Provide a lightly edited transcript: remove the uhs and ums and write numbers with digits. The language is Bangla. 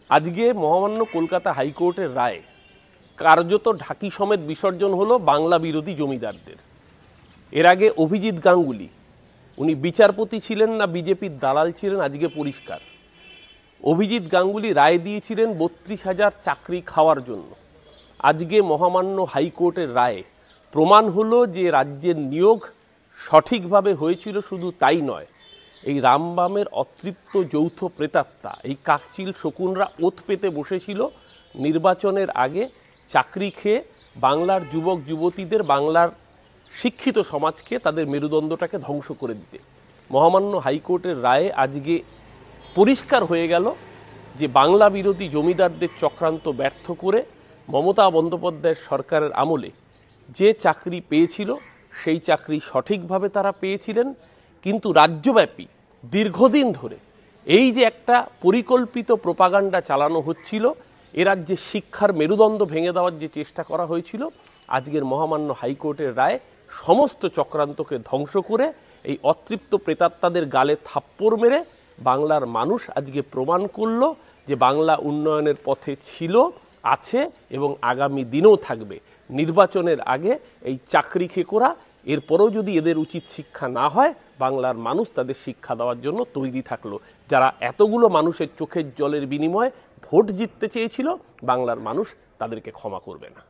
আজকে মহামান্য কলকাতা হাইকোর্টের রায় কার্যত ঢাকি সমেত বিসর্জন হলো বাংলা বিরোধী জমিদারদের। এর আগে অভিজিৎ গাঙ্গুলি উনি বিচারপতি ছিলেন না বিজেপির দালাল ছিলেন আজকে পরিষ্কার। অভিজিৎ গাঙ্গুলি রায় দিয়েছিলেন ৩২,০০০ চাকরি খাওয়ার জন্য। আজকে মহামান্য হাইকোর্টের রায়ে প্রমাণ হলো যে রাজ্যের নিয়োগ সঠিকভাবে হয়েছিল। শুধু তাই নয়, এই রামবামের অতৃপ্ত যৌথ প্রেতাত্মা এই কাকচিল শকুনরা ওত পেতে বসেছিল নির্বাচনের আগে চাকরি খেয়ে বাংলার যুবক যুবতীদের, বাংলার শিক্ষিত সমাজকে, তাদের মেরুদণ্ডটাকে ধ্বংস করে দিতে। মহামান্য হাইকোর্টের রায়ে আজকে পরিষ্কার হয়ে গেল যে বাংলা বিরোধী জমিদারদের চক্রান্ত ব্যর্থ করে মমতা বন্দ্যোপাধ্যায়ের সরকারের আমলে যে চাকরি পেয়েছিল সেই চাকরি সঠিকভাবে তারা পেয়েছিলেন। কিন্তু রাজ্যব্যাপী দীর্ঘদিন ধরে এই যে একটা পরিকল্পিত প্রোপাগান্ডা চালানো হচ্ছিল, এ রাজ্যে শিক্ষার মেরুদণ্ড ভেঙে দেওয়ার যে চেষ্টা করা হয়েছিল, আজকের মহামান্য হাইকোর্টের রায় সমস্ত চক্রান্তকে ধ্বংস করে এই অতৃপ্ত প্রেতাত্মাদের গালে থাপ্পড় মেরে বাংলার মানুষ আজকে প্রমাণ করল যে বাংলা উন্নয়নের পথে ছিল, আছে এবং আগামী দিনেও থাকবে। নির্বাচনের আগে এই চাকরি খেকোরা, এরপরেও যদি এদের উচিত শিক্ষা না হয়, বাংলার মানুষ তাদের শিক্ষা দেওয়ার জন্য তৈরি থাকলো। যারা এতগুলো মানুষের চোখের জলের বিনিময়ে ভোট জিততে চেয়েছিল, বাংলার মানুষ তাদেরকে ক্ষমা করবে না।